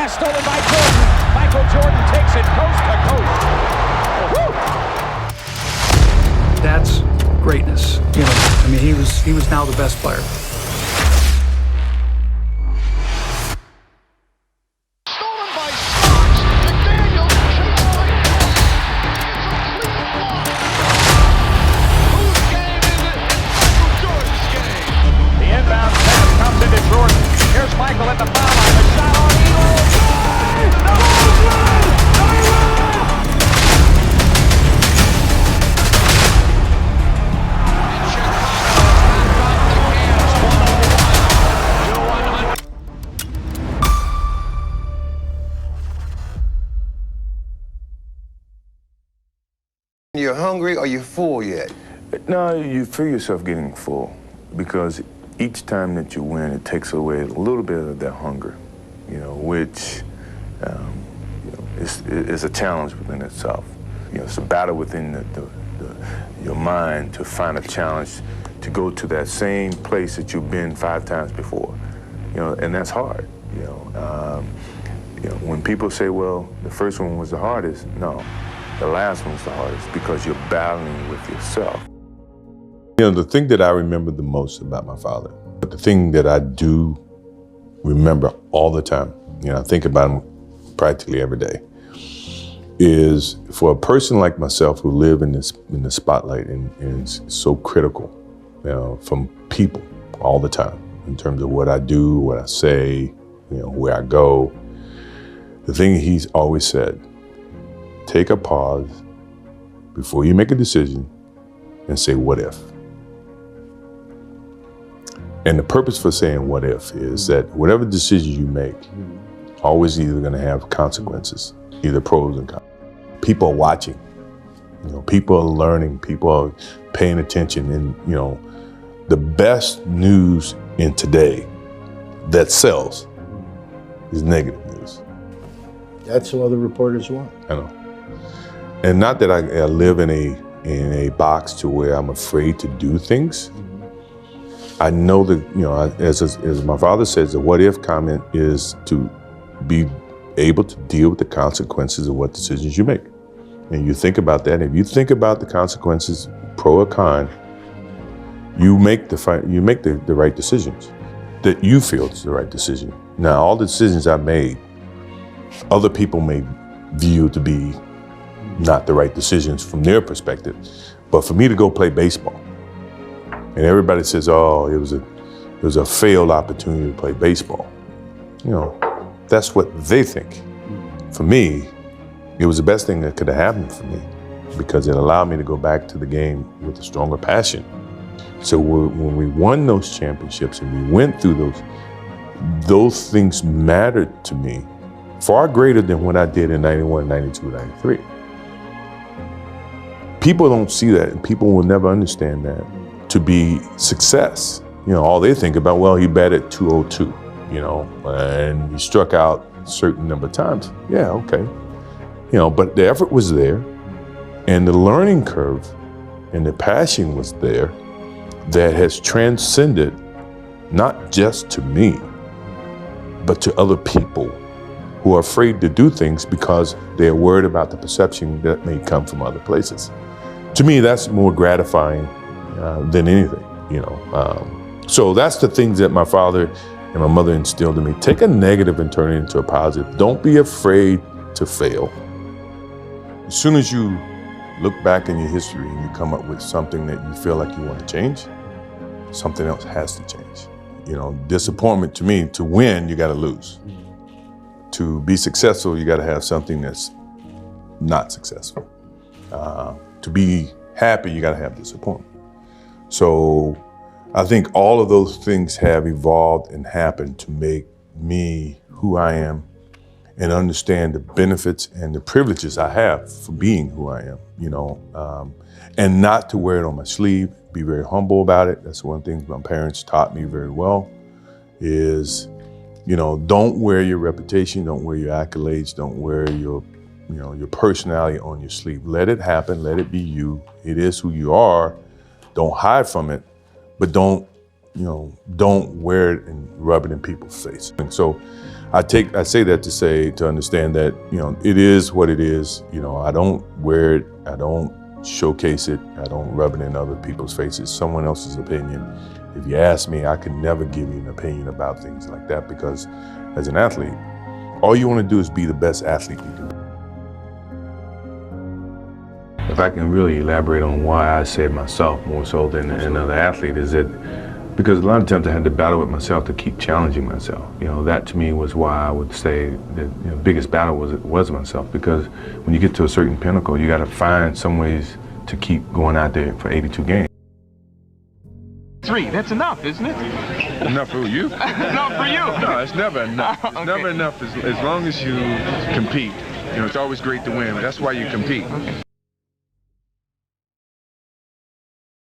pass stolen by Jordan. Michael Jordan takes it coast to coast. Woo! That's greatness. You know, I mean, he was now the best player. Stolen by Starks. McDaniel chasing like hell. It's a clean block. Whose game is it? Michael Jordan's game. The inbound pass comes into Jordan. Here's Michael at the foul line. The shot on Eagle. The Bulls win! They win! You're hungry or you full yet? No, you feel yourself getting full because each time that you win, it takes away a little bit of that hunger, you know, which is a challenge within itself. You know, it's a battle within your mind to find a challenge to go to that same place that you've been 5 times before, you know, and that's hard, you know. When people say, well, the first one was the hardest, no, the last one's the hardest because you're battling with yourself. You know, the thing that I remember the most about my father, but the thing that I do remember all the time, you know, I think about him practically every day, is for a person like myself who live in the spotlight and is so critical, you know, from people all the time in terms of what I do, what I say, you know, where I go. The thing he's always said, take a pause before you make a decision and say, what if? And the purpose for saying what if is that whatever decision you make, always either gonna have consequences, either pros and cons. People are watching, you know, people are learning, people are paying attention, and you know, the best news in today that sells is negative news. That's what other reporters want. I know. And not that I live in a box to where I'm afraid to do things. I know that, you know, as my father says, the what if comment is to be able to deal with the consequences of what decisions you make. And you think about that. If you think about the consequences, pro or con, you make the right decisions that you feel is the right decision. Now, all the decisions I made, other people may view to be not the right decisions from their perspective. But for me to go play baseball, and everybody says, oh, it was a failed opportunity to play baseball. You know, that's what they think. For me, it was the best thing that could have happened for me because it allowed me to go back to the game with a stronger passion. So when we won those championships and we went through those things mattered to me far greater than what I did in 91, 92, 93. People don't see that, and people will never understand that to be success. You know, all they think about, well, he batted 202, you know, and he struck out a certain number of times. Yeah, okay. You know, but the effort was there, and the learning curve and the passion was there that has transcended not just to me, but to other people who are afraid to do things because they're worried about the perception that may come from other places. To me, that's more gratifying than anything, you know. So that's the things that my father and my mother instilled in me. Take a negative and turn it into a positive. Don't be afraid to fail. As soon as you look back in your history and you come up with something that you feel like you want to change, something else has to change. You know, disappointment to me, to win, you got to lose. To be successful, you got to have something that's not successful. To be happy, you got to have disappointment. So I think all of those things have evolved and happened to make me who I am and understand the benefits and the privileges I have for being who I am, you know, and not to wear it on my sleeve, be very humble about it. That's one thing my parents taught me very well is, you know, don't wear your reputation, don't wear your accolades, don't wear your, you know, your personality on your sleeve. Let it happen, let it be you. It is who you are. Don't hide from it, but don't don't wear it and rub it in people's face. And so I say that to understand that, it is what it is. I don't wear it, I don't showcase it, I don't rub it in other people's faces, someone else's opinion. If you ask me, I can never give you an opinion about things like that, because as an athlete, all you want to do is be the best athlete you can. If I can really elaborate on why I said myself more so than another athlete, is that because a lot of times I had to battle with myself to keep challenging myself. That to me was why I would say that the biggest battle was myself, because when you get to a certain pinnacle, you got to find some ways to keep going out there for 82 games. 3, that's enough, isn't it? Enough for you? Enough for you. No, it's never enough. It's Okay. never enough as long as you compete. It's always great to win. That's why you compete.